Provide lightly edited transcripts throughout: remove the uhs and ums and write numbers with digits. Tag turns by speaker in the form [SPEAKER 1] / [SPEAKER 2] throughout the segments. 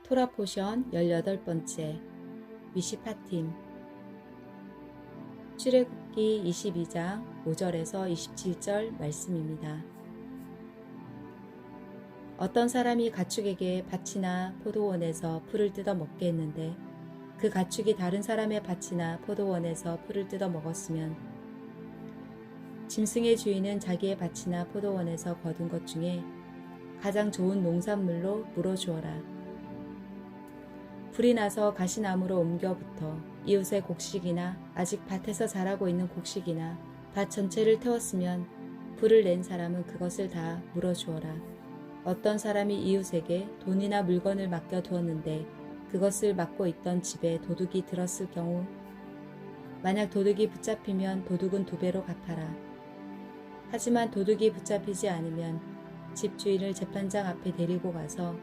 [SPEAKER 1] 토라 포션 18번째 미시파팀 출애굽기 22장 5절에서 27절 말씀입니다. 어떤 사람이 가축에게 밭이나 포도원에서 풀을 뜯어 먹게 했는데 그 가축이 다른 사람의 밭이나 포도원에서 풀을 뜯어 먹었으면 짐승의 주인은 자기의 밭이나 포도원에서 거둔 것 중에 가장 좋은 농산물로 물어주어라. 불이 나서 가시나무로 옮겨 붙어 이웃의 곡식이나 아직 밭에서 자라고 있는 곡식이나 밭 전체를 태웠으면 불을 낸 사람은 그것을 다 물어주어라. 어떤 사람이 이웃에게 돈이나 물건을 맡겨 두었는데 그것을 맡고 있던 집에 도둑이 들었을 경우 만약 도둑이 붙잡히면 도둑은 2배로 갚아라. 하지만 도둑이 붙잡히지 않으면 집주인을 재판장 앞에 데리고 가서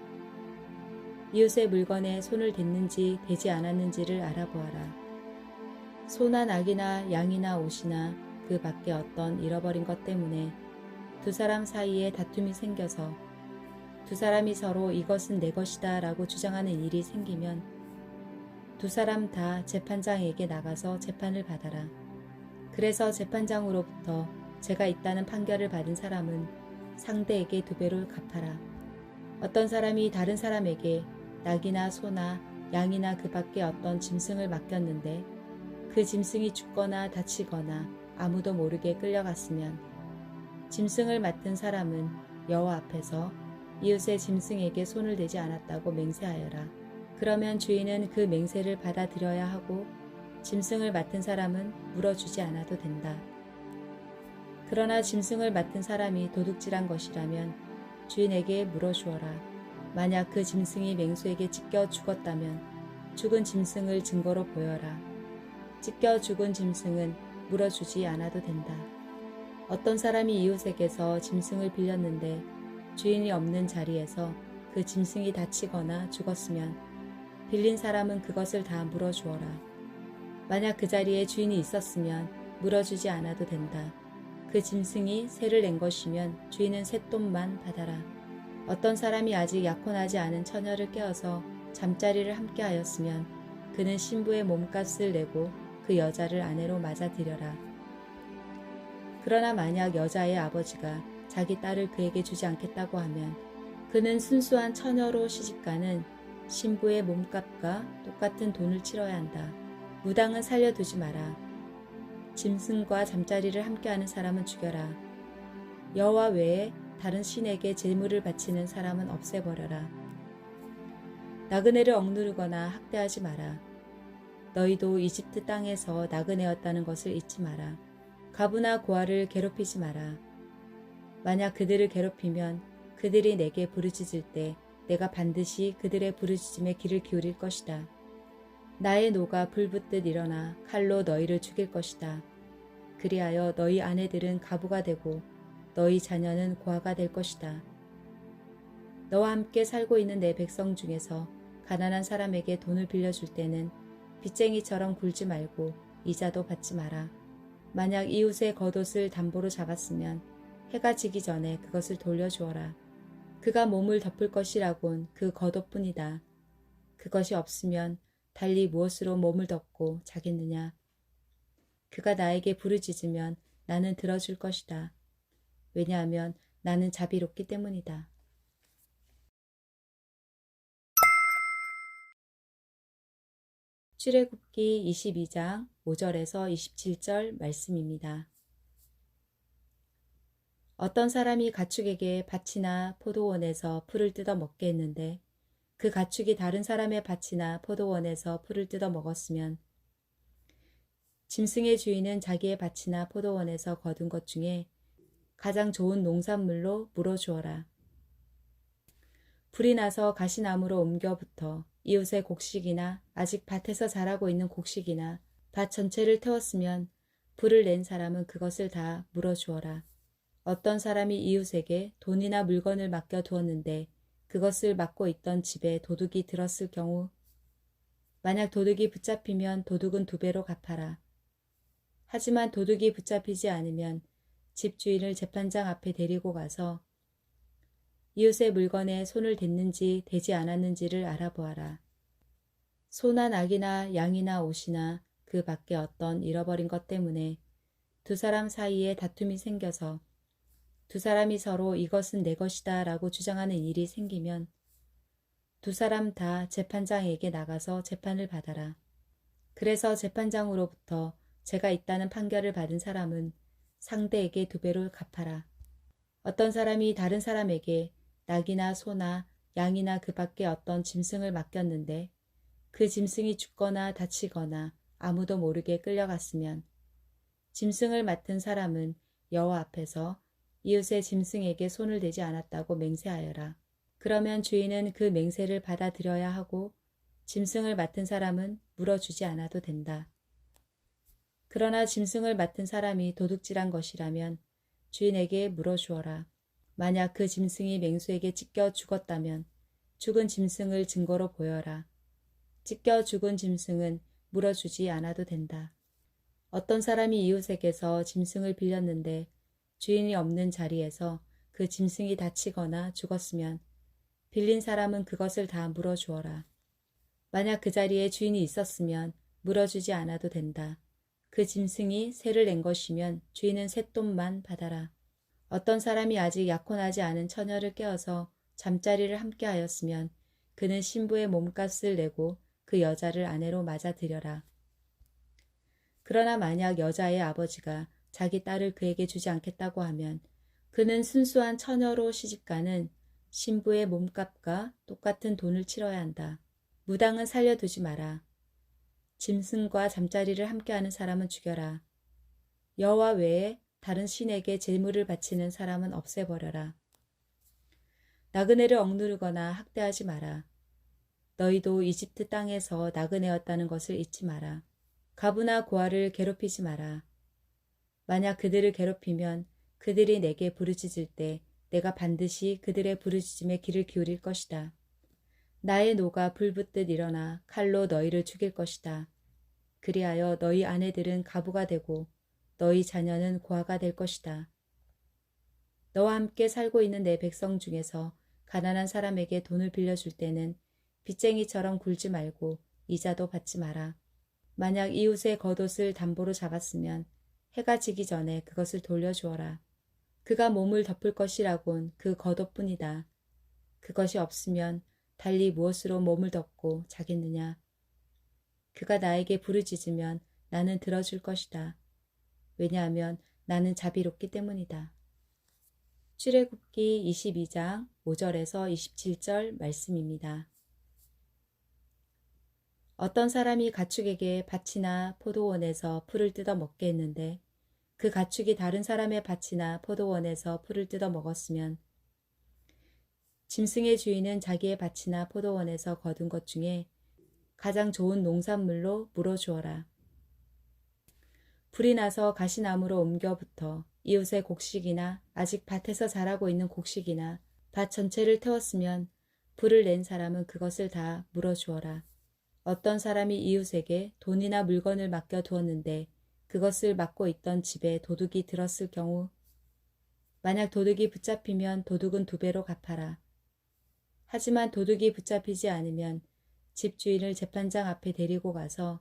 [SPEAKER 1] 이웃의 물건에 손을 댔는지 대지 않았는지를 알아보아라. 소나 낙이나 양이나 옷이나 그 밖에 어떤 잃어버린 것 때문에 두 사람 사이에 다툼이 생겨서 두 사람이 서로 이것은 내 것이다 라고 주장하는 일이 생기면 두 사람 다 재판장에게 나가서 재판을 받아라. 그래서 재판장으로부터 죄가 있다는 판결을 받은 사람은 상대에게 2배로 갚아라. 어떤 사람이 다른 사람에게 낙이나 소나 양이나 그 밖에 어떤 짐승을 맡겼는데 그 짐승이 죽거나 다치거나 아무도 모르게 끌려갔으면 짐승을 맡은 사람은 여호와 앞에서 이웃의 짐승에게 손을 대지 않았다고 맹세하여라. 그러면 주인은 그 맹세를 받아들여야 하고 짐승을 맡은 사람은 물어주지 않아도 된다. 그러나 짐승을 맡은 사람이 도둑질한 것이라면 주인에게 물어주어라. 만약 그 짐승이 맹수에게 찢겨 죽었다면 죽은 짐승을 증거로 보여라. 찢겨 죽은 짐승은 물어주지 않아도 된다. 어떤 사람이 이웃에게서 짐승을 빌렸는데 주인이 없는 자리에서 그 짐승이 다치거나 죽었으면 빌린 사람은 그것을 다 물어주어라. 만약 그 자리에 주인이 있었으면 물어주지 않아도 된다. 그 짐승이 새를 낸 것이면 주인은 쇳돈만 받아라. 어떤 사람이 아직 약혼하지 않은 처녀를 깨워서 잠자리를 함께 하였으면 그는 신부의 몸값을 내고 그 여자를 아내로 맞아들여라. 그러나 만약 여자의 아버지가 자기 딸을 그에게 주지 않겠다고 하면 그는 순수한 처녀로 시집가는 신부의 몸값과 똑같은 돈을 치러야 한다. 무당은 살려두지 마라. 짐승과 잠자리를 함께하는 사람은 죽여라. 여호와 외에 다른 신에게 제물을 바치는 사람은 없애버려라. 나그네를 억누르거나 학대하지 마라. 너희도 이집트 땅에서 나그네였다는 것을 잊지 마라. 과부나 고아를 괴롭히지 마라. 만약 그들을 괴롭히면 그들이 내게 부르짖을 때 내가 반드시 그들의 부르짖음에 귀를 기울일 것이다. 나의 노가 불붙듯 일어나 칼로 너희를 죽일 것이다. 그리하여 너희 아내들은 과부가 되고 너희 자녀는 고아가 될 것이다. 너와 함께 살고 있는 내 백성 중에서 가난한 사람에게 돈을 빌려줄 때는 빚쟁이처럼 굴지 말고 이자도 받지 마라. 만약 이웃의 겉옷을 담보로 잡았으면 해가 지기 전에 그것을 돌려주어라. 그가 몸을 덮을 것이라곤 그 겉옷뿐이다. 그것이 없으면 달리 무엇으로 몸을 덮고 자겠느냐. 그가 나에게 부르짖으면 나는 들어줄 것이다. 왜냐하면 나는 자비롭기 때문이다. 출애굽기 22장 5절에서 27절 말씀입니다. 어떤 사람이 가축에게 밭이나 포도원에서 풀을 뜯어 먹게 했는데 그 가축이 다른 사람의 밭이나 포도원에서 풀을 뜯어 먹었으면 짐승의 주인은 자기의 밭이나 포도원에서 거둔 것 중에 가장 좋은 농산물로 물어주어라. 불이 나서 가시나무로 옮겨 붙어 이웃의 곡식이나 아직 밭에서 자라고 있는 곡식이나 밭 전체를 태웠으면 불을 낸 사람은 그것을 다 물어주어라. 어떤 사람이 이웃에게 돈이나 물건을 맡겨 두었는데 그것을 맡고 있던 집에 도둑이 들었을 경우 만약 도둑이 붙잡히면 도둑은 2배로 갚아라. 하지만 도둑이 붙잡히지 않으면 집주인을 재판장 앞에 데리고 가서 이웃의 물건에 손을 댔는지 대지 않았는지를 알아보아라. 소나 낙이나 양이나 옷이나 그 밖에 어떤 잃어버린 것 때문에 두 사람 사이에 다툼이 생겨서 두 사람이 서로 이것은 내 것이다 라고 주장하는 일이 생기면 두 사람 다 재판장에게 나가서 재판을 받아라. 그래서 재판장으로부터 죄가 있다는 판결을 받은 사람은 상대에게 2배로 갚아라. 어떤 사람이 다른 사람에게 낙이나 소나 양이나 그 밖에 어떤 짐승을 맡겼는데 그 짐승이 죽거나 다치거나 아무도 모르게 끌려갔으면 짐승을 맡은 사람은 여호와 앞에서 이웃의 짐승에게 손을 대지 않았다고 맹세하여라. 그러면 주인은 그 맹세를 받아들여야 하고 짐승을 맡은 사람은 물어주지 않아도 된다. 그러나 짐승을 맡은 사람이 도둑질한 것이라면 주인에게 물어주어라. 만약 그 짐승이 맹수에게 찢겨 죽었다면 죽은 짐승을 증거로 보여라. 찢겨 죽은 짐승은 물어주지 않아도 된다. 어떤 사람이 이웃에게서 짐승을 빌렸는데 주인이 없는 자리에서 그 짐승이 다치거나 죽었으면 빌린 사람은 그것을 다 물어주어라. 만약 그 자리에 주인이 있었으면 물어주지 않아도 된다. 그 짐승이 새를 낸 것이면 주인은 쇳돈만 받아라. 어떤 사람이 아직 약혼하지 않은 처녀를 깨어서 잠자리를 함께 하였으면 그는 신부의 몸값을 내고 그 여자를 아내로 맞아들여라. 그러나 만약 여자의 아버지가 자기 딸을 그에게 주지 않겠다고 하면 그는 순수한 처녀로 시집가는 신부의 몸값과 똑같은 돈을 치러야 한다. 무당은 살려두지 마라. 짐승과 잠자리를 함께하는 사람은 죽여라. 여호와 외에 다른 신에게 제물을 바치는 사람은 없애버려라. 나그네를 억누르거나 학대하지 마라. 너희도 이집트 땅에서 나그네였다는 것을 잊지 마라. 가부나 고아를 괴롭히지 마라. 만약 그들을 괴롭히면 그들이 내게 부르짖을 때 내가 반드시 그들의 부르짖음에 귀를 기울일 것이다. 나의 노가 불붙듯 일어나 칼로 너희를 죽일 것이다. 그리하여 너희 아내들은 가부가 되고 너희 자녀는 고아가 될 것이다. 너와 함께 살고 있는 내 백성 중에서 가난한 사람에게 돈을 빌려줄 때는 빚쟁이처럼 굴지 말고 이자도 받지 마라. 만약 이웃의 겉옷을 담보로 잡았으면 해가 지기 전에 그것을 돌려주어라. 그가 몸을 덮을 것이라곤 그 겉옷뿐이다. 그것이 없으면 달리 무엇으로 몸을 덮고 자겠느냐. 그가 나에게 부르짖으면 나는 들어줄 것이다. 왜냐하면 나는 자비롭기 때문이다. 출애굽기 22장 5절에서 27절 말씀입니다. 어떤 사람이 가축에게 밭이나 포도원에서 풀을 뜯어 먹게 했는데 그 가축이 다른 사람의 밭이나 포도원에서 풀을 뜯어 먹었으면 짐승의 주인은 자기의 밭이나 포도원에서 거둔 것 중에 가장 좋은 농산물로 물어주어라. 불이 나서 가시나무로 옮겨 붙어 이웃의 곡식이나 아직 밭에서 자라고 있는 곡식이나 밭 전체를 태웠으면 불을 낸 사람은 그것을 다 물어주어라. 어떤 사람이 이웃에게 돈이나 물건을 맡겨 두었는데 그것을 맡고 있던 집에 도둑이 들었을 경우 만약 도둑이 붙잡히면 도둑은 2배로 갚아라. 하지만 도둑이 붙잡히지 않으면 집주인을 재판장 앞에 데리고 가서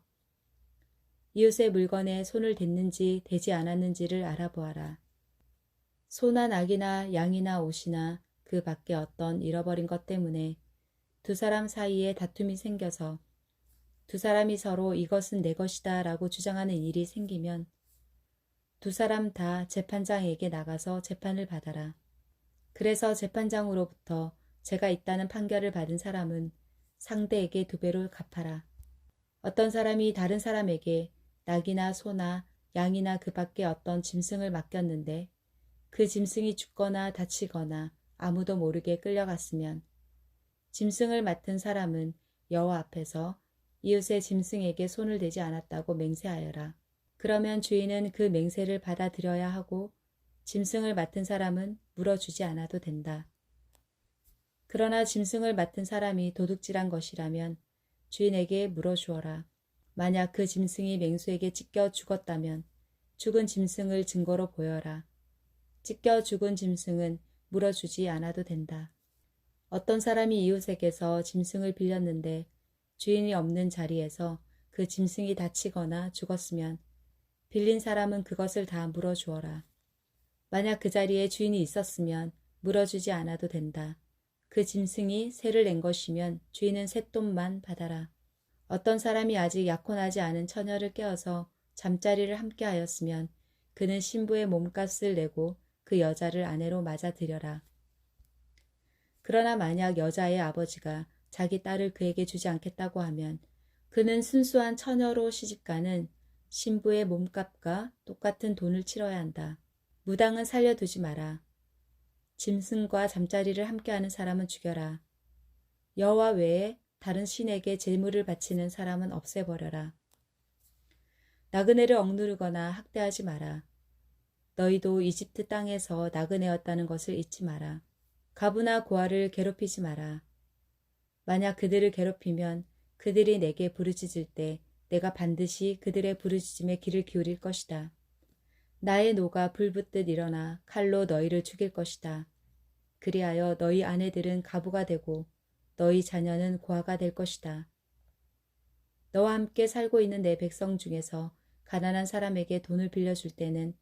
[SPEAKER 1] 이웃의 물건에 손을 댔는지 대지 않았는지를 알아보아라. 소나 낙이나 양이나 옷이나 그 밖에 어떤 잃어버린 것 때문에 두 사람 사이에 다툼이 생겨서 두 사람이 서로 이것은 내 것이다 라고 주장하는 일이 생기면 두 사람 다 재판장에게 나가서 재판을 받아라. 그래서 재판장으로부터 죄가 있다는 판결을 받은 사람은 상대에게 2배로 갚아라. 어떤 사람이 다른 사람에게 낙이나 소나 양이나 그 밖에 어떤 짐승을 맡겼는데 그 짐승이 죽거나 다치거나 아무도 모르게 끌려갔으면 짐승을 맡은 사람은 여호와 앞에서 이웃의 짐승에게 손을 대지 않았다고 맹세하여라. 그러면 주인은 그 맹세를 받아들여야 하고 짐승을 맡은 사람은 물어주지 않아도 된다. 그러나 짐승을 맡은 사람이 도둑질한 것이라면 주인에게 물어주어라. 만약 그 짐승이 맹수에게 찢겨 죽었다면 죽은 짐승을 증거로 보여라. 찢겨 죽은 짐승은 물어주지 않아도 된다. 어떤 사람이 이웃에게서 짐승을 빌렸는데 주인이 없는 자리에서 그 짐승이 다치거나 죽었으면 빌린 사람은 그것을 다 물어주어라. 만약 그 자리에 주인이 있었으면 물어주지 않아도 된다. 그 짐승이 새를 낸 것이면 주인은 쇳돈만 받아라. 어떤 사람이 아직 약혼하지 않은 처녀를 깨어서 잠자리를 함께 하였으면 그는 신부의 몸값을 내고 그 여자를 아내로 맞아들여라. 그러나 만약 여자의 아버지가 자기 딸을 그에게 주지 않겠다고 하면 그는 순수한 처녀로 시집가는 신부의 몸값과 똑같은 돈을 치러야 한다. 무당은 살려두지 마라. 짐승과 잠자리를 함께하는 사람은 죽여라. 여호와 외에 다른 신에게 제물을 바치는 사람은 없애버려라. 나그네를 억누르거나 학대하지 마라. 너희도 이집트 땅에서 나그네였다는 것을 잊지 마라. 가부나 고아를 괴롭히지 마라. 만약 그들을 괴롭히면 그들이 내게 부르짖을 때 내가 반드시 그들의 부르짖음에 귀를 기울일 것이다. 나의 노가 불붙듯 일어나 칼로 너희를 죽일 것이다. 그리하여 너희 아내들은 가부가 되고 너희 자녀는 고아가 될 것이다. 너와 함께 살고 있는 내 백성 중에서 가난한 사람에게 돈을 빌려줄 때는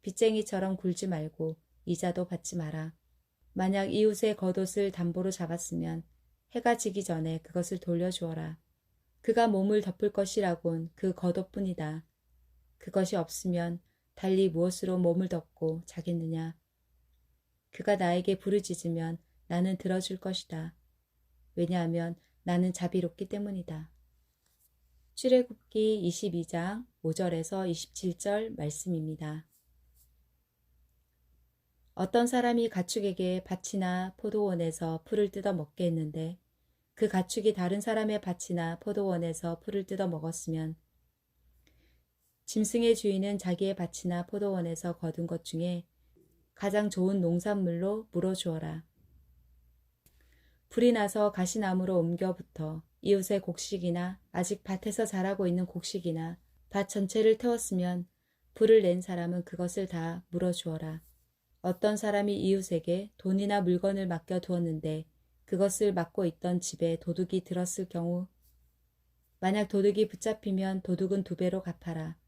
[SPEAKER 1] 빚쟁이처럼 굴지 말고 이자도 받지 마라. 만약 이웃의 겉옷을 담보로 잡았으면 해가 지기 전에 그것을 돌려주어라. 그가 몸을 덮을 것이라곤 그 겉옷뿐이다. 그것이 없으면 달리 무엇으로 몸을 덮고 자겠느냐. 그가 나에게 부르짖으면 나는 들어줄 것이다. 왜냐하면 나는 자비롭기 때문이다. 출애굽기 22장 5절에서 27절 말씀입니다. 어떤 사람이 가축에게 밭이나 포도원에서 풀을 뜯어 먹게 했는데 그 가축이 다른 사람의 밭이나 포도원에서 풀을 뜯어 먹었으면 짐승의 주인은 자기의 밭이나 포도원에서 거둔 것 중에 가장 좋은 농산물로 물어주어라. 불이 나서 가시나무로 옮겨 붙어 이웃의 곡식이나 아직 밭에서 자라고 있는 곡식이나 밭 전체를 태웠으면 불을 낸 사람은 그것을 다 물어주어라. 어떤 사람이 이웃에게 돈이나 물건을 맡겨 두었는데 그것을 맡고 있던 집에 도둑이 들었을 경우 만약 도둑이 붙잡히면 도둑은 2배로 갚아라.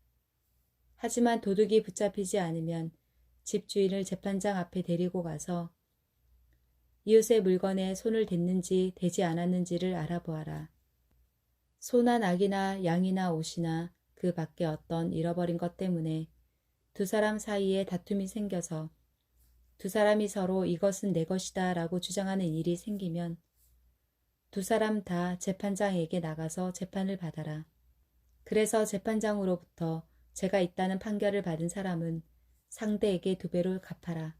[SPEAKER 1] 하지만 도둑이 붙잡히지 않으면 집주인을 재판장 앞에 데리고 가서 이웃의 물건에 손을 댔는지 대지 않았는지를 알아보아라. 소나 낙이나 양이나 옷이나 그 밖에 어떤 잃어버린 것 때문에 두 사람 사이에 다툼이 생겨서 두 사람이 서로 이것은 내 것이다 라고 주장하는 일이 생기면 두 사람 다 재판장에게 나가서 재판을 받아라. 그래서 재판장으로부터 죄가 있다는 판결을 받은 사람은 상대에게 2배로 갚아라.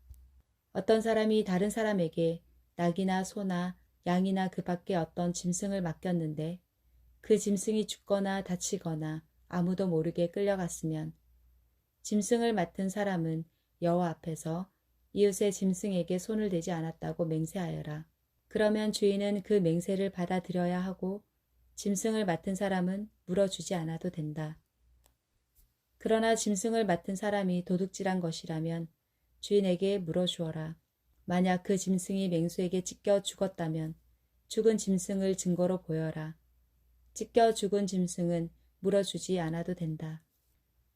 [SPEAKER 1] 어떤 사람이 다른 사람에게 낙이나 소나 양이나 그 밖에 어떤 짐승을 맡겼는데 그 짐승이 죽거나 다치거나 아무도 모르게 끌려갔으면 짐승을 맡은 사람은 여호와 앞에서 이웃의 짐승에게 손을 대지 않았다고 맹세하여라. 그러면 주인은 그 맹세를 받아들여야 하고 짐승을 맡은 사람은 물어주지 않아도 된다. 그러나 짐승을 맡은 사람이 도둑질한 것이라면 주인에게 물어주어라. 만약 그 짐승이 맹수에게 찢겨 죽었다면 죽은 짐승을 증거로 보여라. 찢겨 죽은 짐승은 물어주지 않아도 된다.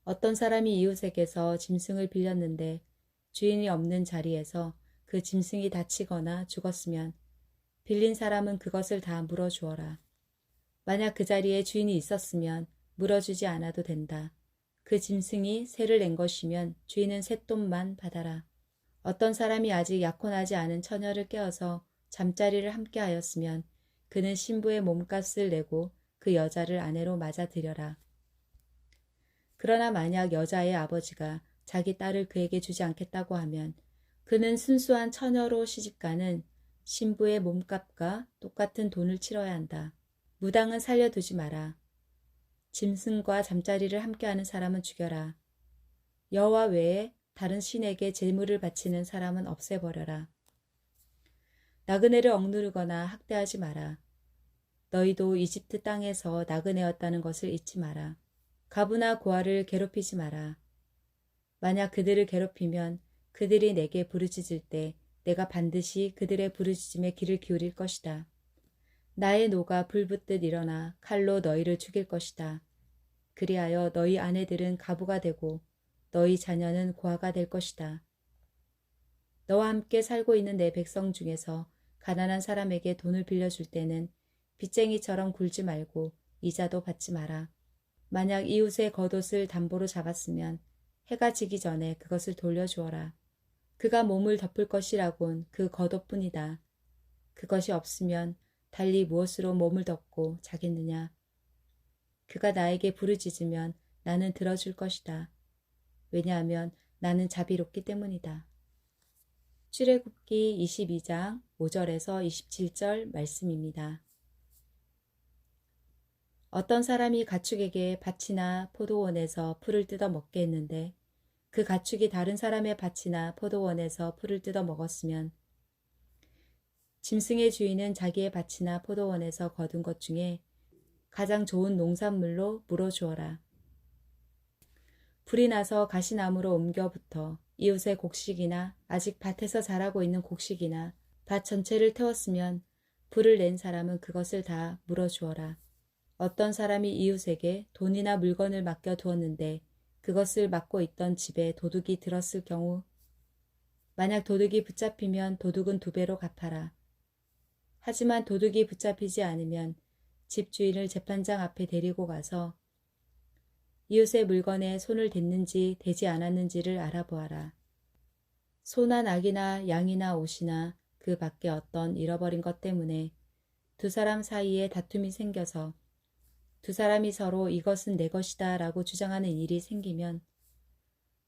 [SPEAKER 1] 어떤 사람이 이웃에게서 짐승을 빌렸는데 주인이 없는 자리에서 그 짐승이 다치거나 죽었으면 빌린 사람은 그것을 다 물어주어라. 만약 그 자리에 주인이 있었으면 물어주지 않아도 된다. 그 짐승이 새를 낸 것이면 주인은 쇳돈만 받아라. 어떤 사람이 아직 약혼하지 않은 처녀를 깨어서 잠자리를 함께 하였으면 그는 신부의 몸값을 내고 그 여자를 아내로 맞아들여라. 그러나 만약 여자의 아버지가 자기 딸을 그에게 주지 않겠다고 하면 그는 순수한 처녀로 시집가는 신부의 몸값과 똑같은 돈을 치러야 한다. 무당은 살려두지 마라. 짐승과 잠자리를 함께하는 사람은 죽여라. 여호와 외에 다른 신에게 제물을 바치는 사람은 없애버려라. 나그네를 억누르거나 학대하지 마라. 너희도 이집트 땅에서 나그네였다는 것을 잊지 마라. 가부나 고아를 괴롭히지 마라. 만약 그들을 괴롭히면 그들이 내게 부르짖을 때 내가 반드시 그들의 부르짖음에 귀를 기울일 것이다. 나의 노가 불붙듯 일어나 칼로 너희를 죽일 것이다. 그리하여 너희 아내들은 가부가 되고 너희 자녀는 고아가 될 것이다. 너와 함께 살고 있는 내 백성 중에서 가난한 사람에게 돈을 빌려줄 때는 빚쟁이처럼 굴지 말고 이자도 받지 마라. 만약 이웃의 겉옷을 담보로 잡았으면 해가 지기 전에 그것을 돌려주어라. 그가 몸을 덮을 것이라곤 그 겉옷뿐이다. 그것이 없으면 달리 무엇으로 몸을 덮고 자겠느냐. 그가 나에게 부르짖으면 나는 들어줄 것이다. 왜냐하면 나는 자비롭기 때문이다. 출애굽기 22장 5절에서 27절 말씀입니다. 어떤 사람이 가축에게 밭이나 포도원에서 풀을 뜯어 먹게 했는데 그 가축이 다른 사람의 밭이나 포도원에서 풀을 뜯어 먹었으면 짐승의 주인은 자기의 밭이나 포도원에서 거둔 것 중에 가장 좋은 농산물로 물어주어라. 불이 나서 가시나무로 옮겨 붙어 이웃의 곡식이나 아직 밭에서 자라고 있는 곡식이나 밭 전체를 태웠으면 불을 낸 사람은 그것을 다 물어주어라. 어떤 사람이 이웃에게 돈이나 물건을 맡겨 두었는데 그것을 맡고 있던 집에 도둑이 들었을 경우 만약 도둑이 붙잡히면 도둑은 2배로 갚아라. 하지만 도둑이 붙잡히지 않으면 집주인을 재판장 앞에 데리고 가서 이웃의 물건에 손을 댔는지 대지 않았는지를 알아보아라. 소나 낙이나 양이나 옷이나 그 밖에 어떤 잃어버린 것 때문에 두 사람 사이에 다툼이 생겨서 두 사람이 서로 이것은 내 것이다 라고 주장하는 일이 생기면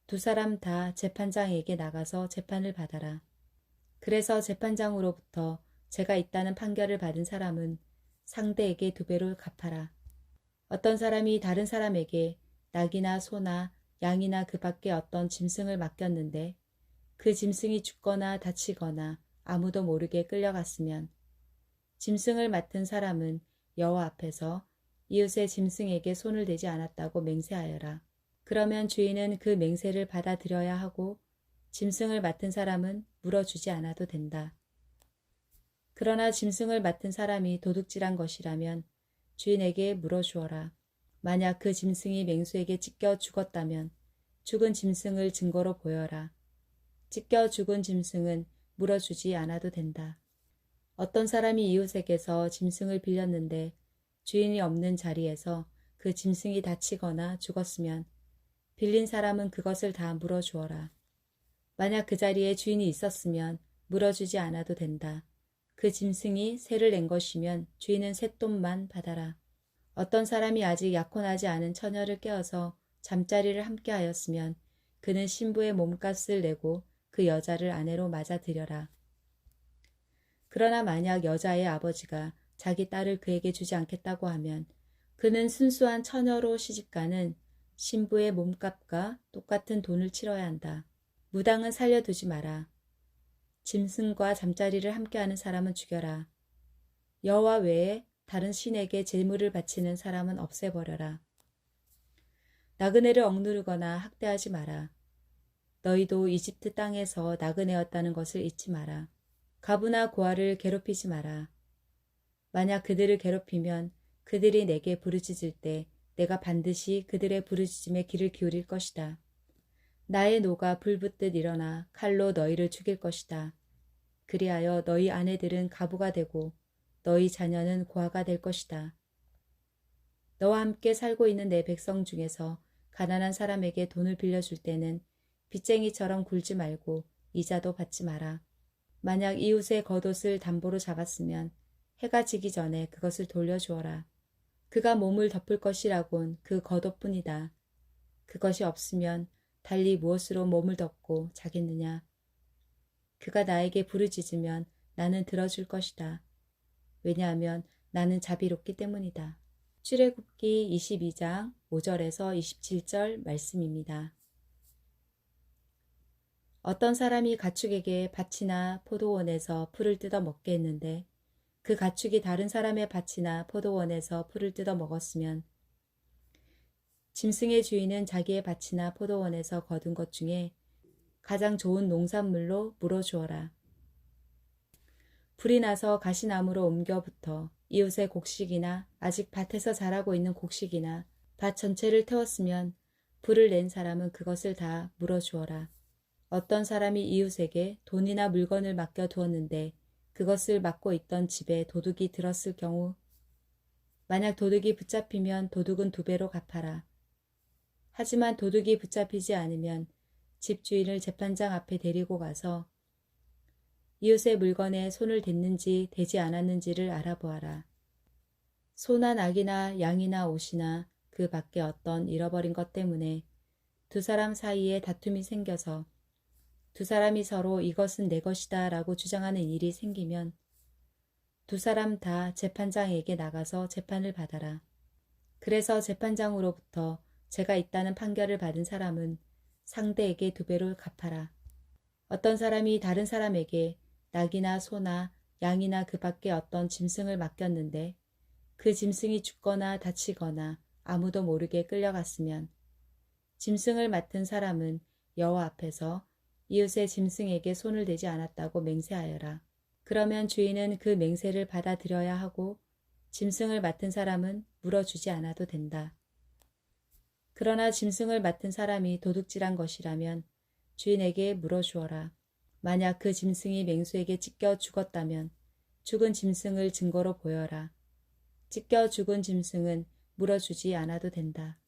[SPEAKER 1] 두 사람 다 재판장에게 나가서 재판을 받아라. 그래서 재판장으로부터 죄가 있다는 판결을 받은 사람은 상대에게 2배로 갚아라. 어떤 사람이 다른 사람에게 낙이나 소나 양이나 그 밖에 어떤 짐승을 맡겼는데 그 짐승이 죽거나 다치거나 아무도 모르게 끌려갔으면 짐승을 맡은 사람은 여호와 앞에서 이웃의 짐승에게 손을 대지 않았다고 맹세하여라. 그러면 주인은 그 맹세를 받아들여야 하고 짐승을 맡은 사람은 물어주지 않아도 된다. 그러나 짐승을 맡은 사람이 도둑질한 것이라면 주인에게 물어주어라. 만약 그 짐승이 맹수에게 찢겨 죽었다면 죽은 짐승을 증거로 보여라. 찢겨 죽은 짐승은 물어주지 않아도 된다. 어떤 사람이 이웃에게서 짐승을 빌렸는데 주인이 없는 자리에서 그 짐승이 다치거나 죽었으면 빌린 사람은 그것을 다 물어주어라. 만약 그 자리에 주인이 있었으면 물어주지 않아도 된다. 그 짐승이 새를 낸 것이면 주인은 쇳돈만 받아라. 어떤 사람이 아직 약혼하지 않은 처녀를 깨어서 잠자리를 함께 하였으면 그는 신부의 몸값을 내고 그 여자를 아내로 맞아들여라. 그러나 만약 여자의 아버지가 자기 딸을 그에게 주지 않겠다고 하면 그는 순수한 처녀로 시집가는 신부의 몸값과 똑같은 돈을 치러야 한다. 무당은 살려두지 마라. 짐승과 잠자리를 함께하는 사람은 죽여라. 여호와 외에 다른 신에게 제물을 바치는 사람은 없애버려라. 나그네를 억누르거나 학대하지 마라. 너희도 이집트 땅에서 나그네였다는 것을 잊지 마라. 가부나 고아를 괴롭히지 마라. 만약 그들을 괴롭히면 그들이 내게 부르짖을 때 내가 반드시 그들의 부르짖음에 귀를 기울일 것이다. 나의 노가 불붙듯 일어나 칼로 너희를 죽일 것이다. 그리하여 너희 아내들은 가부가 되고 너희 자녀는 고아가 될 것이다. 너와 함께 살고 있는 내 백성 중에서 가난한 사람에게 돈을 빌려줄 때는 빚쟁이처럼 굴지 말고 이자도 받지 마라. 만약 이웃의 겉옷을 담보로 잡았으면 해가 지기 전에 그것을 돌려주어라. 그가 몸을 덮을 것이라곤 그 겉옷뿐이다. 그것이 없으면 달리 무엇으로 몸을 덮고 자겠느냐. 그가 나에게 부르짖으면 나는 들어줄 것이다. 왜냐하면 나는 자비롭기 때문이다. 출애굽기 22장 5절에서 27절 말씀입니다. 어떤 사람이 가축에게 밭이나 포도원에서 풀을 뜯어 먹게 했는데 그 가축이 다른 사람의 밭이나 포도원에서 풀을 뜯어 먹었으면 짐승의 주인은 자기의 밭이나 포도원에서 거둔 것 중에 가장 좋은 농산물로 물어주어라. 불이 나서 가시나무로 옮겨 붙어 이웃의 곡식이나 아직 밭에서 자라고 있는 곡식이나 밭 전체를 태웠으면 불을 낸 사람은 그것을 다 물어주어라. 어떤 사람이 이웃에게 돈이나 물건을 맡겨 두었는데 그것을 맡고 있던 집에 도둑이 들었을 경우 만약 도둑이 붙잡히면 도둑은 2배로 갚아라. 하지만 도둑이 붙잡히지 않으면 집주인을 재판장 앞에 데리고 가서 이웃의 물건에 손을 댔는지 대지 않았는지를 알아보아라. 소나 낙이나 양이나 옷이나 그 밖에 어떤 잃어버린 것 때문에 2사람 사이에 다툼이 생겨서 2사람이 서로 이것은 내 것이다 라고 주장하는 일이 생기면 2사람 다 재판장에게 나가서 재판을 받아라. 그래서 재판장으로부터 죄가 있다는 판결을 받은 사람은 상대에게 2배로 갚아라. 어떤 사람이 다른 사람에게 낙이나 소나 양이나 그 밖에 어떤 짐승을 맡겼는데 그 짐승이 죽거나 다치거나 아무도 모르게 끌려갔으면 짐승을 맡은 사람은 여호와 앞에서 이웃의 짐승에게 손을 대지 않았다고 맹세하여라. 그러면 주인은 그 맹세를 받아들여야 하고 짐승을 맡은 사람은 물어주지 않아도 된다. 그러나 짐승을 맡은 사람이 도둑질한 것이라면 주인에게 물어주어라. 만약 그 짐승이 맹수에게 찢겨 죽었다면 죽은 짐승을 증거로 보여라. 찢겨 죽은 짐승은 물어주지 않아도 된다.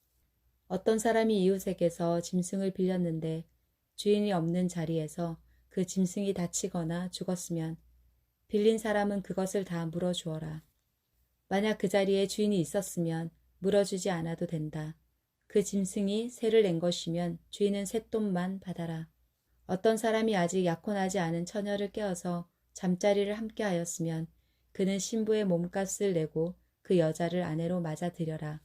[SPEAKER 1] 어떤 사람이 이웃에게서 짐승을 빌렸는데 주인이 없는 자리에서 그 짐승이 다치거나 죽었으면 빌린 사람은 그것을 다 물어주어라. 만약 그 자리에 주인이 있었으면 물어주지 않아도 된다. 그 짐승이 새를 낸 것이면 주인은 쇳돈만 받아라. 어떤 사람이 아직 약혼하지 않은 처녀를 깨어서 잠자리를 함께 하였으면 그는 신부의 몸값을 내고 그 여자를 아내로 맞아들여라.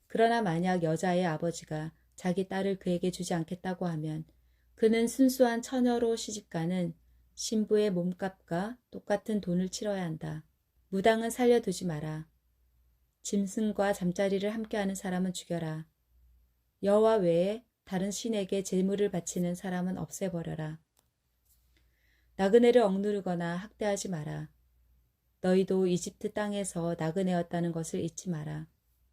[SPEAKER 1] 그러나 만약 여자의 아버지가 자기 딸을 그에게 주지 않겠다고 하면 그는 순수한 처녀로 시집가는 신부의 몸값과 똑같은 돈을 치러야 한다. 무당은 살려두지 마라. 짐승과 잠자리를 함께하는 사람은 죽여라. 여호와 외에 다른 신에게 제물을 바치는 사람은 없애버려라. 나그네를 억누르거나 학대하지 마라. 너희도 이집트 땅에서 나그네였다는 것을 잊지 마라.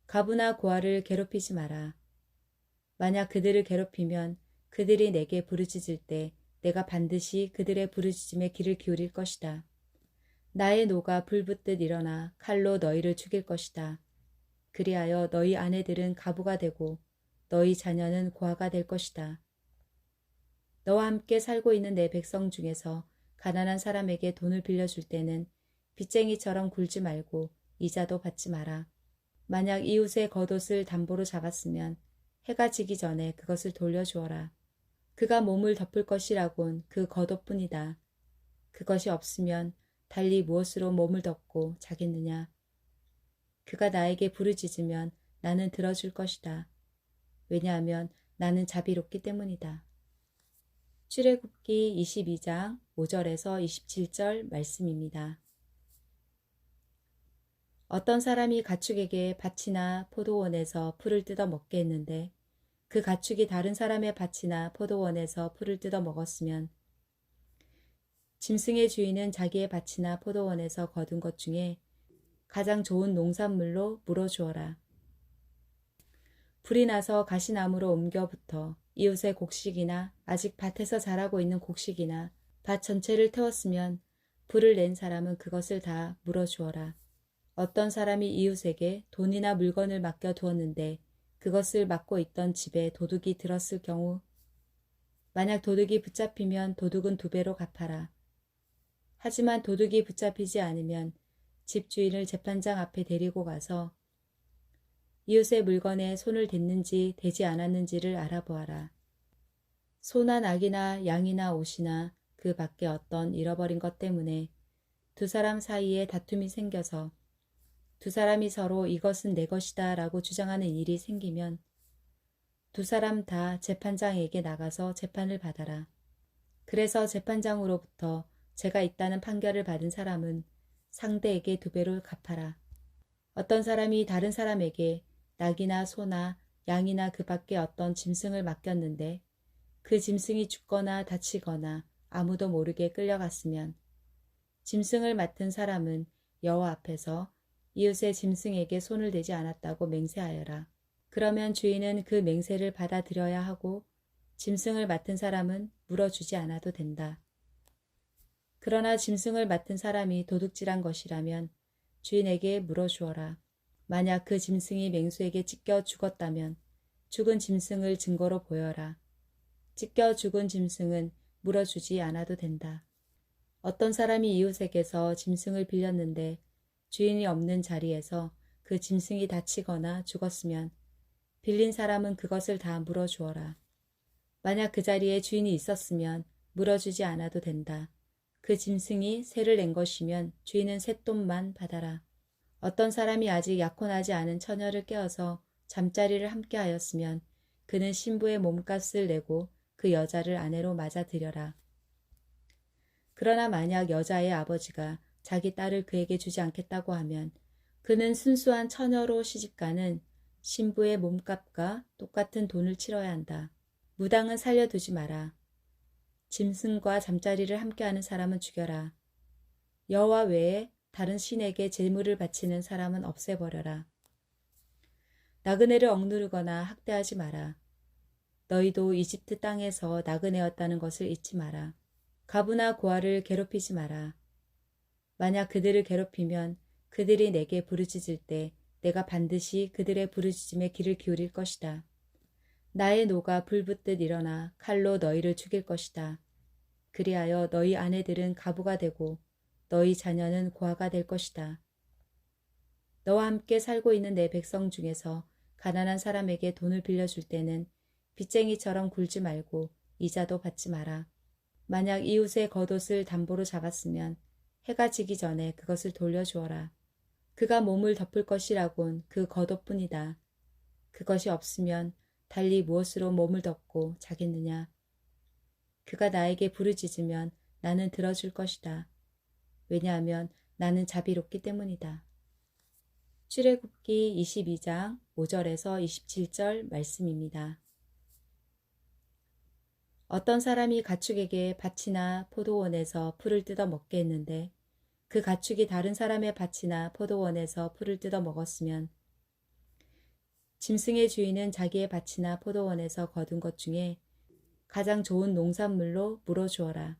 [SPEAKER 1] 가부나 고아를 괴롭히지 마라. 만약 그들을 괴롭히면 그들이 내게 부르짖을 때 내가 반드시 그들의 부르짖음에 귀를 기울일 것이다. 나의 노가 불붙듯 일어나 칼로 너희를 죽일 것이다. 그리하여 너희 아내들은 가부가 되고 너희 자녀는 고아가 될 것이다. 너와 함께 살고 있는 내 백성 중에서 가난한 사람에게 돈을 빌려줄 때는 빚쟁이처럼 굴지 말고 이자도 받지 마라. 만약 이웃의 겉옷을 담보로 잡았으면 해가 지기 전에 그것을 돌려주어라. 그가 몸을 덮을 것이라곤 그 겉옷뿐이다. 그것이 없으면 달리 무엇으로 몸을 덮고 자겠느냐. 그가 나에게 부르짖으면 나는 들어줄 것이다. 왜냐하면 나는 자비롭기 때문이다. 출애굽기 22장 5절에서 27절 말씀입니다. 어떤 사람이 가축에게 밭이나 포도원에서 풀을 뜯어 먹게 했는데 그 가축이 다른 사람의 밭이나 포도원에서 풀을 뜯어 먹었으면 짐승의 주인은 자기의 밭이나 포도원에서 거둔 것 중에 가장 좋은 농산물로 물어주어라. 불이 나서 가시나무로 옮겨 붙어 이웃의 곡식이나 아직 밭에서 자라고 있는 곡식이나 밭 전체를 태웠으면 불을 낸 사람은 그것을 다 물어주어라. 어떤 사람이 이웃에게 돈이나 물건을 맡겨 두었는데 그것을 맡고 있던 집에 도둑이 들었을 경우 만약 도둑이 붙잡히면 도둑은 2배로 갚아라. 하지만 도둑이 붙잡히지 않으면 집주인을 재판장 앞에 데리고 가서 이웃의 물건에 손을 댔는지 대지 않았는지를 알아보아라. 소나 낙이나 양이나 옷이나 그 밖에 어떤 잃어버린 것 때문에 2사람 사이에 다툼이 생겨서 2사람이 서로 이것은 내 것이다 라고 주장하는 일이 생기면 2사람 다 재판장에게 나가서 재판을 받아라. 그래서 재판장으로부터 죄가 있다는 판결을 받은 사람은 상대에게 2배로 갚아라. 어떤 사람이 다른 사람에게 낙이나 소나 양이나 그 밖에 어떤 짐승을 맡겼는데 그 짐승이 죽거나 다치거나 아무도 모르게 끌려갔으면 짐승을 맡은 사람은 여호와 앞에서 이웃의 짐승에게 손을 대지 않았다고 맹세하여라. 그러면 주인은 그 맹세를 받아들여야 하고 짐승을 맡은 사람은 물어주지 않아도 된다. 그러나 짐승을 맡은 사람이 도둑질한 것이라면 주인에게 물어주어라. 만약 그 짐승이 맹수에게 찢겨 죽었다면 죽은 짐승을 증거로 보여라. 찢겨 죽은 짐승은 물어주지 않아도 된다. 어떤 사람이 이웃에게서 짐승을 빌렸는데 주인이 없는 자리에서 그 짐승이 다치거나 죽었으면 빌린 사람은 그것을 다 물어주어라. 만약 그 자리에 주인이 있었으면 물어주지 않아도 된다. 그 짐승이 새를 낸 것이면 주인은 쇳돈만 받아라. 어떤 사람이 아직 약혼하지 않은 처녀를 깨어서 잠자리를 함께 하였으면 그는 신부의 몸값을 내고 그 여자를 아내로 맞아들여라. 그러나 만약 여자의 아버지가 자기 딸을 그에게 주지 않겠다고 하면 그는 순수한 처녀로 시집가는 신부의 몸값과 똑같은 돈을 치러야 한다. 무당은 살려두지 마라. 짐승과 잠자리를 함께하는 사람은 죽여라. 여호와 외에 다른 신에게 제물을 바치는 사람은 없애버려라. 나그네를 억누르거나 학대하지 마라. 너희도 이집트 땅에서 나그네였다는 것을 잊지 마라. 가부나 고아를 괴롭히지 마라. 만약 그들을 괴롭히면 그들이 내게 부르짖을 때 내가 반드시 그들의 부르짖음에 귀를 기울일 것이다. 나의 노가 불붙듯 일어나 칼로 너희를 죽일 것이다. 그리하여 너희 아내들은 가부가 되고 너희 자녀는 고아가 될 것이다. 너와 함께 살고 있는 내 백성 중에서 가난한 사람에게 돈을 빌려줄 때는 빚쟁이처럼 굴지 말고 이자도 받지 마라. 만약 이웃의 겉옷을 담보로 잡았으면 해가 지기 전에 그것을 돌려주어라. 그가 몸을 덮을 것이라곤 그 겉옷뿐이다. 그것이 없으면 달리 무엇으로 몸을 덮고 자겠느냐. 그가 나에게 부르짖으면 나는 들어줄 것이다. 왜냐하면 나는 자비롭기 때문이다. 출애굽기 22장 5절에서 27절 말씀입니다. 어떤 사람이 가축에게 밭이나 포도원에서 풀을 뜯어 먹게 했는데 그 가축이 다른 사람의 밭이나 포도원에서 풀을 뜯어 먹었으면 짐승의 주인은 자기의 밭이나 포도원에서 거둔 것 중에 가장 좋은 농산물로 물어주어라.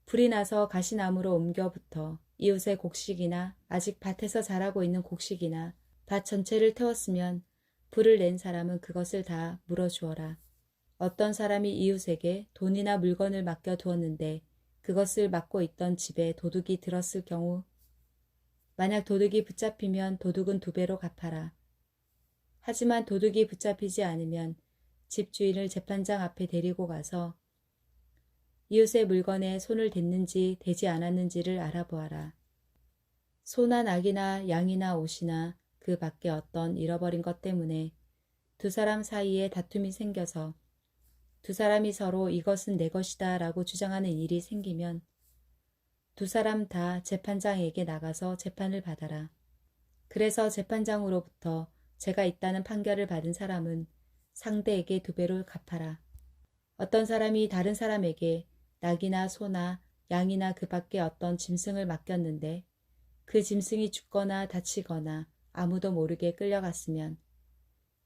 [SPEAKER 1] 불이 나서 가시나무로 옮겨 붙어 이웃의 곡식이나 아직 밭에서 자라고 있는 곡식이나 밭 전체를 태웠으면 불을 낸 사람은 그것을 다 물어주어라. 어떤 사람이 이웃에게 돈이나 물건을 맡겨 두었는데 그것을 맡고 있던 집에 도둑이 들었을 경우 만약 도둑이 붙잡히면 도둑은 2배로 갚아라. 하지만 도둑이 붙잡히지 않으면 집주인을 재판장 앞에 데리고 가서 이웃의 물건에 손을 댔는지 대지 않았는지를 알아보아라. 소나 낙이나 양이나 옷이나 그 밖에 어떤 잃어버린 것 때문에 두 사람 사이에 다툼이 생겨서 두 사람이 서로 이것은 내 것이다 라고 주장하는 일이 생기면 두 사람 다 재판장에게 나가서 재판을 받아라. 그래서 재판장으로부터 죄가 있다는 판결을 받은 사람은 상대에게 2배로 갚아라. 어떤 사람이 다른 사람에게 낙이나 소나 양이나 그 밖에 어떤 짐승을 맡겼는데 그 짐승이 죽거나 다치거나 아무도 모르게 끌려갔으면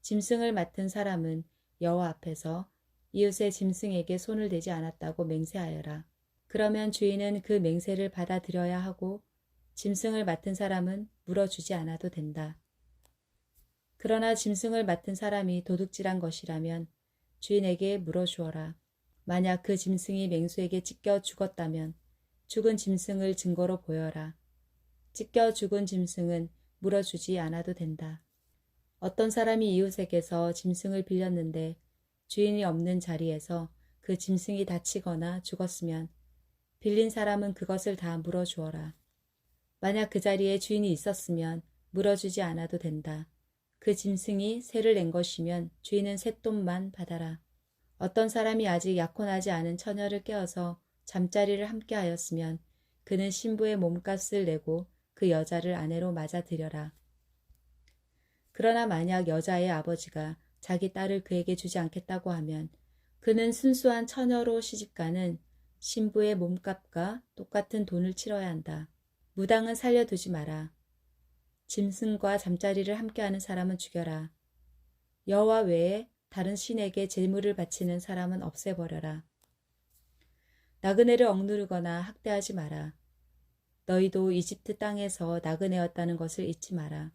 [SPEAKER 1] 짐승을 맡은 사람은 여호와 앞에서 이웃의 짐승에게 손을 대지 않았다고 맹세하여라. 그러면 주인은 그 맹세를 받아들여야 하고 짐승을 맡은 사람은 물어주지 않아도 된다. 그러나 짐승을 맡은 사람이 도둑질한 것이라면 주인에게 물어주어라. 만약 그 짐승이 맹수에게 찢겨 죽었다면 죽은 짐승을 증거로 보여라. 찢겨 죽은 짐승은 물어주지 않아도 된다. 어떤 사람이 이웃에게서 짐승을 빌렸는데 주인이 없는 자리에서 그 짐승이 다치거나 죽었으면 빌린 사람은 그것을 다 물어주어라. 만약 그 자리에 주인이 있었으면 물어주지 않아도 된다. 그 짐승이 새를 낸 것이면 주인은 쇳돈만 받아라. 어떤 사람이 아직 약혼하지 않은 처녀를 깨어서 잠자리를 함께 하였으면 그는 신부의 몸값을 내고 그 여자를 아내로 맞아들여라. 그러나 만약 여자의 아버지가 자기 딸을 그에게 주지 않겠다고 하면 그는 순수한 처녀로 시집가는 신부의 몸값과 똑같은 돈을 치러야 한다. 무당은 살려두지 마라. 짐승과 잠자리를 함께하는 사람은 죽여라. 여호와 외에 다른 신에게 제물을 바치는 사람은 없애버려라. 나그네를 억누르거나 학대하지 마라. 너희도 이집트 땅에서 나그네였다는 것을 잊지 마라.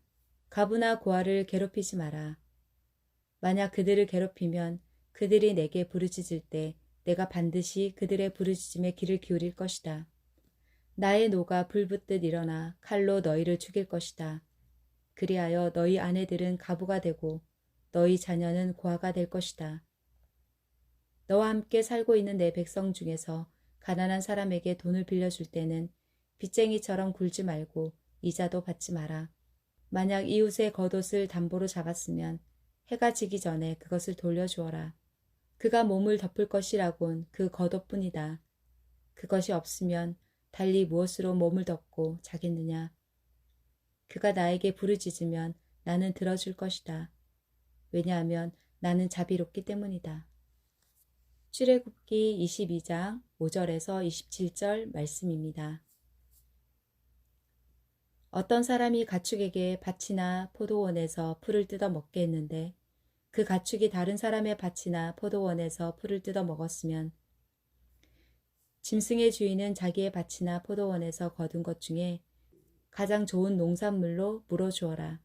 [SPEAKER 1] 가부나 고아를 괴롭히지 마라. 만약 그들을 괴롭히면 그들이 내게 부르짖을 때 내가 반드시 그들의 부르짖음에 귀를 기울일 것이다. 나의 노가 불붙듯 일어나 칼로 너희를 죽일 것이다. 그리하여 너희 아내들은 가부가 되고 너희 자녀는 고아가 될 것이다. 너와 함께 살고 있는 내 백성 중에서 가난한 사람에게 돈을 빌려줄 때는 빚쟁이처럼 굴지 말고 이자도 받지 마라. 만약 이웃의 겉옷을 담보로 잡았으면 해가 지기 전에 그것을 돌려주어라. 그가 몸을 덮을 것이라곤 그 겉옷뿐이다. 그것이 없으면 달리 무엇으로 몸을 덮고 자겠느냐. 그가 나에게 부르짖으면 나는 들어줄 것이다. 왜냐하면 나는 자비롭기 때문이다. 출애굽기 22장 5절에서 27절 말씀입니다. 어떤 사람이 가축에게 밭이나 포도원에서 풀을 뜯어 먹게 했는데 그 가축이 다른 사람의 밭이나 포도원에서 풀을 뜯어 먹었으면 짐승의 주인은 자기의 밭이나 포도원에서 거둔 것 중에 가장 좋은 농산물로 물어주어라.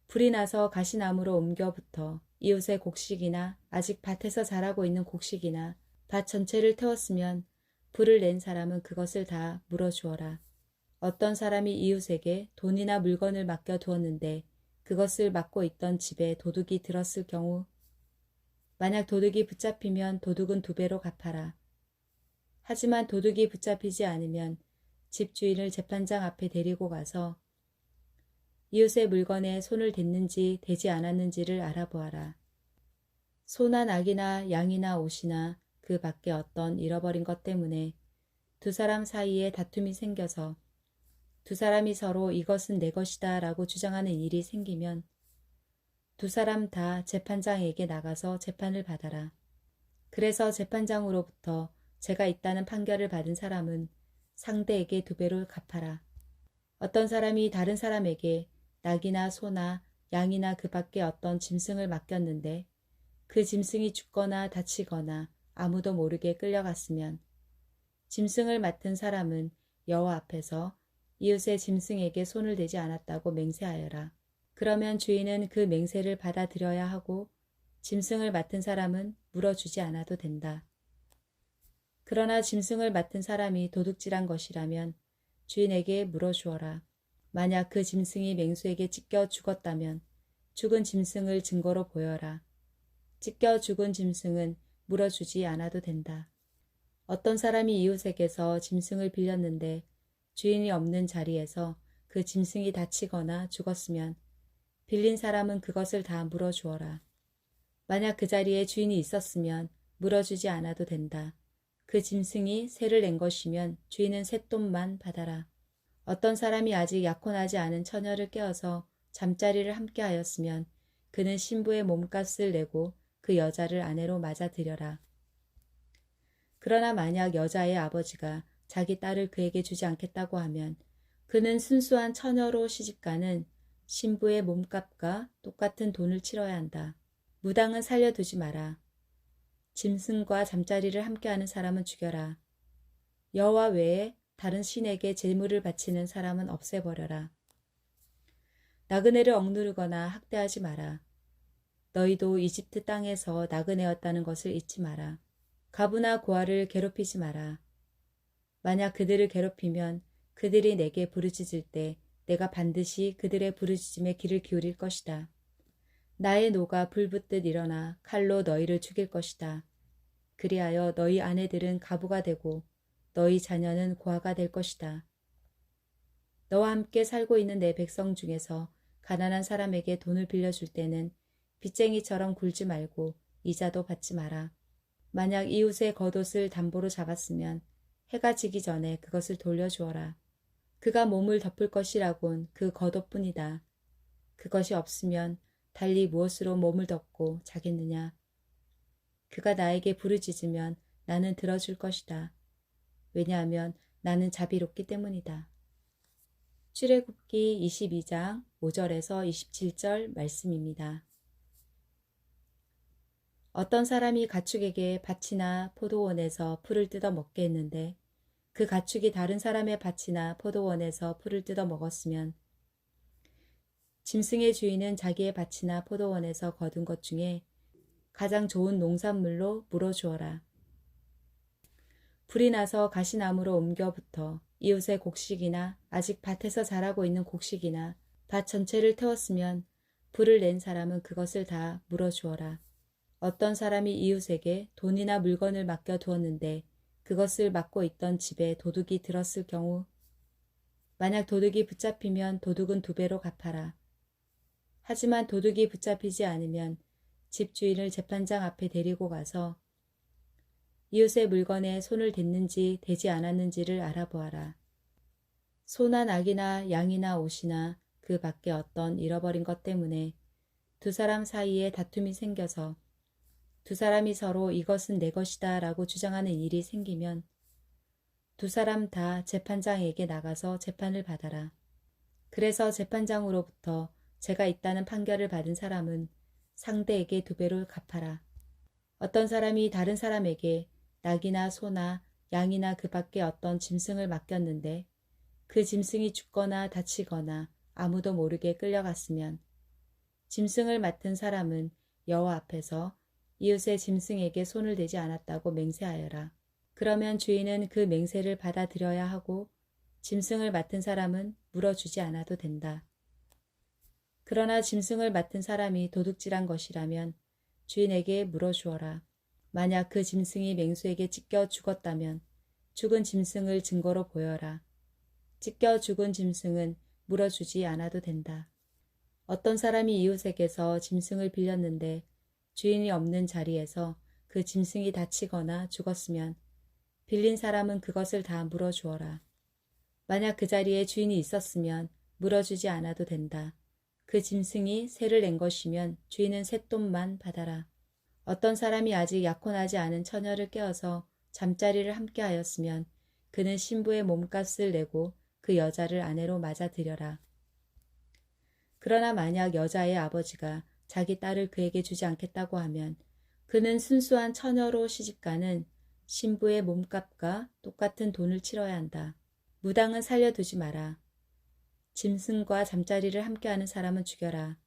[SPEAKER 1] 불이 나서 가시나무로 옮겨 붙어 이웃의 곡식이나 아직 밭에서 자라고 있는 곡식이나 밭 전체를 태웠으면 불을 낸 사람은 그것을 다 물어주어라. 어떤 사람이 이웃에게 돈이나 물건을 맡겨 두었는데 그것을 맡고 있던 집에 도둑이 들었을 경우 만약 도둑이 붙잡히면 도둑은 2배로 갚아라. 하지만 도둑이 붙잡히지 않으면 집주인을 재판장 앞에 데리고 가서 이웃의 물건에 손을 댔는지 대지 않았는지를 알아보아라. 소나 낙이나 양이나 옷이나 그 밖에 어떤 잃어버린 것 때문에 두 사람 사이에 다툼이 생겨서 두 사람이 서로 이것은 내 것이다 라고 주장하는 일이 생기면 두 사람 다 재판장에게 나가서 재판을 받아라. 그래서 재판장으로부터 죄가 있다는 판결을 받은 사람은 상대에게 2배로 갚아라. 어떤 사람이 다른 사람에게 낙이나 소나 양이나 그 밖에 어떤 짐승을 맡겼는데 그 짐승이 죽거나 다치거나 아무도 모르게 끌려갔으면 짐승을 맡은 사람은 여호와 앞에서 이웃의 짐승에게 손을 대지 않았다고 맹세하여라. 그러면 주인은 그 맹세를 받아들여야 하고 짐승을 맡은 사람은 물어주지 않아도 된다. 그러나 짐승을 맡은 사람이 도둑질한 것이라면 주인에게 물어주어라. 만약 그 짐승이 맹수에게 찢겨 죽었다면 죽은 짐승을 증거로 보여라. 찢겨 죽은 짐승은 물어주지 않아도 된다. 어떤 사람이 이웃에게서 짐승을 빌렸는데 주인이 없는 자리에서 그 짐승이 다치거나 죽었으면 빌린 사람은 그것을 다 물어주어라. 만약 그 자리에 주인이 있었으면 물어주지 않아도 된다. 그 짐승이 새를 낸 것이면 주인은 쇳돈만 받아라. 어떤 사람이 아직 약혼하지 않은 처녀를 깨어서 잠자리를 함께 하였으면 그는 신부의 몸값을 내고 그 여자를 아내로 맞아들여라. 그러나 만약 여자의 아버지가 자기 딸을 그에게 주지 않겠다고 하면 그는 순수한 처녀로 시집가는 신부의 몸값과 똑같은 돈을 치러야 한다. 무당은 살려두지 마라. 짐승과 잠자리를 함께하는 사람은 죽여라. 여호와 외에 다른 신에게 제물을 바치는 사람은 없애버려라. 나그네를 억누르거나 학대하지 마라. 너희도 이집트 땅에서 나그네였다는 것을 잊지 마라. 가부나 고아를 괴롭히지 마라. 만약 그들을 괴롭히면 그들이 내게 부르짖을 때 내가 반드시 그들의 부르짖음에 귀를 기울일 것이다. 나의 노가 불붙듯 일어나 칼로 너희를 죽일 것이다. 그리하여 너희 아내들은 가부가 되고 너희 자녀는 고아가 될 것이다. 너와 함께 살고 있는 내 백성 중에서 가난한 사람에게 돈을 빌려줄 때는 빚쟁이처럼 굴지 말고 이자도 받지 마라. 만약 이웃의 겉옷을 담보로 잡았으면 해가 지기 전에 그것을 돌려주어라. 그가 몸을 덮을 것이라곤 그 겉옷뿐이다. 그것이 없으면 달리 무엇으로 몸을 덮고 자겠느냐. 그가 나에게 부르짖으면 나는 들어줄 것이다. 왜냐하면 나는 자비롭기 때문이다. 출애굽기 22장 5절에서 27절 말씀입니다. 어떤 사람이 가축에게 밭이나 포도원에서 풀을 뜯어 먹게 했는데 그 가축이 다른 사람의 밭이나 포도원에서 풀을 뜯어 먹었으면 짐승의 주인은 자기의 밭이나 포도원에서 거둔 것 중에 가장 좋은 농산물로 물어주어라. 불이 나서 가시나무로 옮겨 붙어 이웃의 곡식이나 아직 밭에서 자라고 있는 곡식이나 밭 전체를 태웠으면 불을 낸 사람은 그것을 다 물어주어라. 어떤 사람이 이웃에게 돈이나 물건을 맡겨 두었는데 그것을 맡고 있던 집에 도둑이 들었을 경우 만약 도둑이 붙잡히면 도둑은 2배로 갚아라. 하지만 도둑이 붙잡히지 않으면 집주인을 재판장 앞에 데리고 가서 이웃의 물건에 손을 댔는지 대지 않았는지를 알아보아라. 소나 낙이나 양이나 옷이나 그 밖에 어떤 잃어버린 것 때문에 두 사람 사이에 다툼이 생겨서 두 사람이 서로 이것은 내 것이다 라고 주장하는 일이 생기면 두 사람 다 재판장에게 나가서 재판을 받아라. 그래서 재판장으로부터 죄가 있다는 판결을 받은 사람은 상대에게 2배로 갚아라. 어떤 사람이 다른 사람에게 낙이나 소나 양이나 그 밖에 어떤 짐승을 맡겼는데 그 짐승이 죽거나 다치거나 아무도 모르게 끌려갔으면 짐승을 맡은 사람은 여호와 앞에서 이웃의 짐승에게 손을 대지 않았다고 맹세하여라. 그러면 주인은 그 맹세를 받아들여야 하고 짐승을 맡은 사람은 물어주지 않아도 된다. 그러나 짐승을 맡은 사람이 도둑질한 것이라면 주인에게 물어주어라. 만약 그 짐승이 맹수에게 찢겨 죽었다면 죽은 짐승을 증거로 보여라. 찢겨 죽은 짐승은 물어주지 않아도 된다. 어떤 사람이 이웃에게서 짐승을 빌렸는데 주인이 없는 자리에서 그 짐승이 다치거나 죽었으면 빌린 사람은 그것을 다 물어주어라. 만약 그 자리에 주인이 있었으면 물어주지 않아도 된다. 그 짐승이 새를 낸 것이면 주인은 쇳돈만 받아라. 어떤 사람이 아직 약혼하지 않은 처녀를 깨어서 잠자리를 함께 하였으면 그는 신부의 몸값을 내고 그 여자를 아내로 맞아들여라. 그러나 만약 여자의 아버지가 자기 딸을 그에게 주지 않겠다고 하면 그는 순수한 처녀로 시집가는 신부의 몸값과 똑같은 돈을 치러야 한다. 무당은 살려두지 마라. 짐승과 잠자리를 함께하는 사람은 죽여라.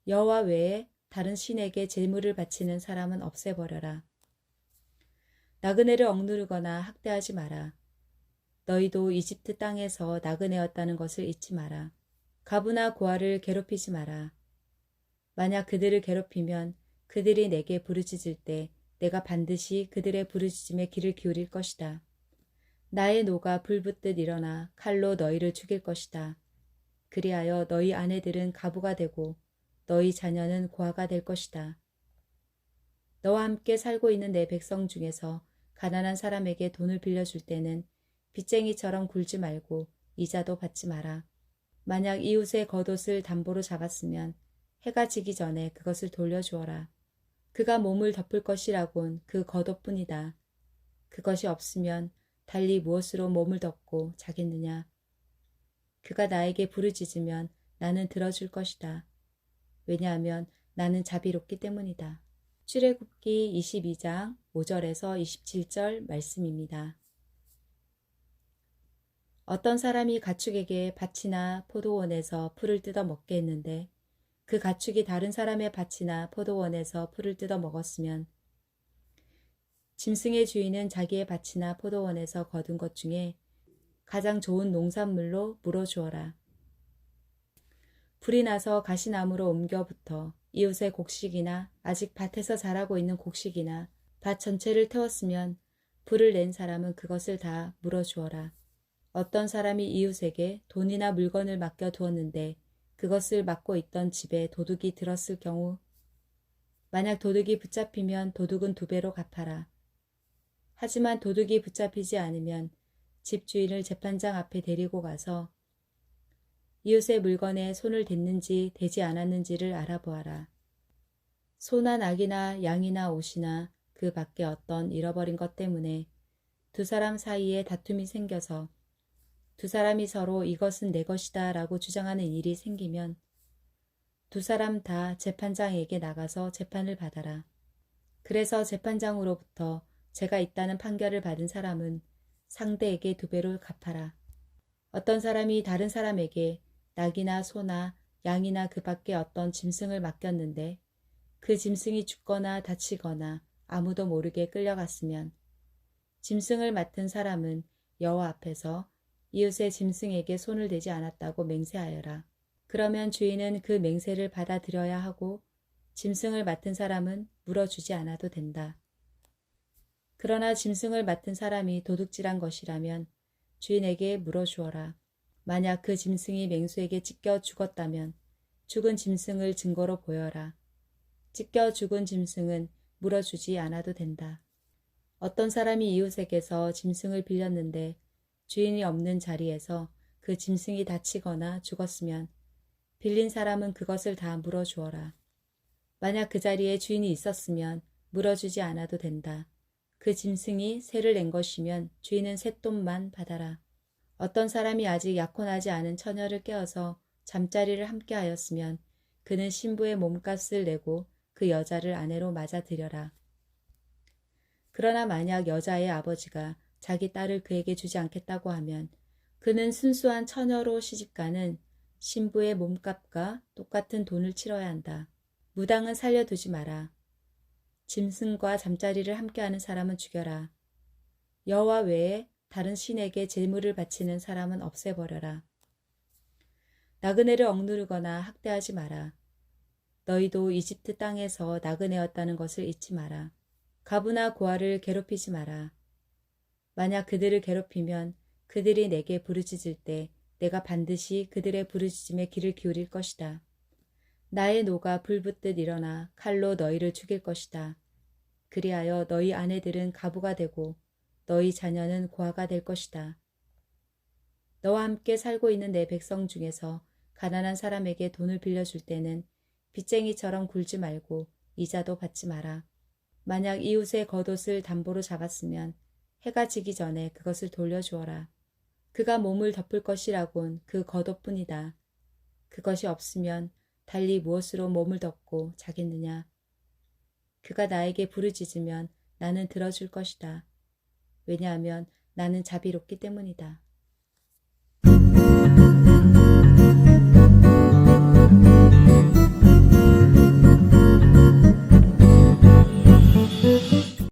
[SPEAKER 1] 여호와 외에 다른 신에게 제물을 바치는 사람은 없애버려라. 나그네를 억누르거나 학대하지 마라. 너희도 이집트 땅에서 나그네였다는 것을 잊지 마라. 가부나 고아를 괴롭히지 마라. 만약 그들을 괴롭히면 그들이 내게 부르짖을 때 내가 반드시 그들의 부르짖음에 귀를 기울일 것이다. 나의 노가 불붙듯 일어나 칼로 너희를 죽일 것이다. 그리하여 너희 아내들은 가부가 되고 너희 자녀는 고아가 될 것이다. 너와 함께 살고 있는 내 백성 중에서 가난한 사람에게 돈을 빌려줄 때는 빚쟁이처럼 굴지 말고 이자도 받지 마라. 만약 이웃의 겉옷을 담보로 잡았으면 해가 지기 전에 그것을 돌려주어라. 그가 몸을 덮을 것이라곤 그 겉옷뿐이다. 그것이 없으면 달리 무엇으로 몸을 덮고 자겠느냐. 그가 나에게 부르짖으면 나는 들어줄 것이다. 왜냐하면 나는 자비롭기 때문이다. 출애굽기 22장 5절에서 27절 말씀입니다. 어떤 사람이 가축에게 밭이나 포도원에서 풀을 뜯어 먹게 했는데 그 가축이 다른 사람의 밭이나 포도원에서 풀을 뜯어 먹었으면 짐승의 주인은 자기의 밭이나 포도원에서 거둔 것 중에 가장 좋은 농산물로 물어주어라. 불이 나서 가시나무로 옮겨 붙어 이웃의 곡식이나 아직 밭에서 자라고 있는 곡식이나 밭 전체를 태웠으면 불을 낸 사람은 그것을 다 물어주어라. 어떤 사람이 이웃에게 돈이나 물건을 맡겨 두었는데 그것을 맡고 있던 집에 도둑이 들었을 경우 만약 도둑이 붙잡히면 도둑은 2배로 갚아라. 하지만 도둑이 붙잡히지 않으면 집주인을 재판장 앞에 데리고 가서 이웃의 물건에 손을 댔는지 대지 않았는지를 알아보아라. 소나 낙이나 양이나 옷이나 그 밖에 어떤 잃어버린 것 때문에 두 사람 사이에 다툼이 생겨서 두 사람이 서로 이것은 내 것이다 라고 주장하는 일이 생기면 두 사람 다 재판장에게 나가서 재판을 받아라. 그래서 재판장으로부터 죄가 있다는 판결을 받은 사람은 상대에게 2배로 갚아라. 어떤 사람이 다른 사람에게 낙이나 소나 양이나 그 밖에 어떤 짐승을 맡겼는데 그 짐승이 죽거나 다치거나 아무도 모르게 끌려갔으면 짐승을 맡은 사람은 여호와 앞에서 이웃의 짐승에게 손을 대지 않았다고 맹세하여라. 그러면 주인은 그 맹세를 받아들여야 하고 짐승을 맡은 사람은 물어주지 않아도 된다. 그러나 짐승을 맡은 사람이 도둑질한 것이라면 주인에게 물어주어라. 만약 그 짐승이 맹수에게 찢겨 죽었다면 죽은 짐승을 증거로 보여라. 찢겨 죽은 짐승은 물어주지 않아도 된다. 어떤 사람이 이웃에게서 짐승을 빌렸는데 주인이 없는 자리에서 그 짐승이 다치거나 죽었으면 빌린 사람은 그것을 다 물어주어라. 만약 그 자리에 주인이 있었으면 물어주지 않아도 된다. 그 짐승이 새를 낸 것이면 주인은 쇳돈만 받아라. 어떤 사람이 아직 약혼하지 않은 처녀를 깨어서 잠자리를 함께 하였으면 그는 신부의 몸값을 내고 그 여자를 아내로 맞아들여라. 그러나 만약 여자의 아버지가 자기 딸을 그에게 주지 않겠다고 하면 그는 순수한 처녀로 시집가는 신부의 몸값과 똑같은 돈을 치러야 한다. 무당은 살려두지 마라. 짐승과 잠자리를 함께하는 사람은 죽여라. 여호와 외에 다른 신에게 제물을 바치는 사람은 없애버려라. 나그네를 억누르거나 학대하지 마라. 너희도 이집트 땅에서 나그네였다는 것을 잊지 마라. 가부나 고아를 괴롭히지 마라. 만약 그들을 괴롭히면 그들이 내게 부르짖을 때 내가 반드시 그들의 부르짖음에 귀를 기울일 것이다. 나의 노가 불붙듯 일어나 칼로 너희를 죽일 것이다. 그리하여 너희 아내들은 가부가 되고 너희 자녀는 고아가 될 것이다. 너와 함께 살고 있는 내 백성 중에서 가난한 사람에게 돈을 빌려줄 때는 빚쟁이처럼 굴지 말고 이자도 받지 마라. 만약 이웃의 겉옷을 담보로 잡았으면 해가 지기 전에 그것을 돌려주어라. 그가 몸을 덮을 것이라곤 그 겉옷뿐이다. 그것이 없으면 달리 무엇으로 몸을 덮고 자겠느냐. 그가 나에게 부르짖으면 나는 들어줄 것이다. 왜냐하면 나는 자비롭기 때문이다.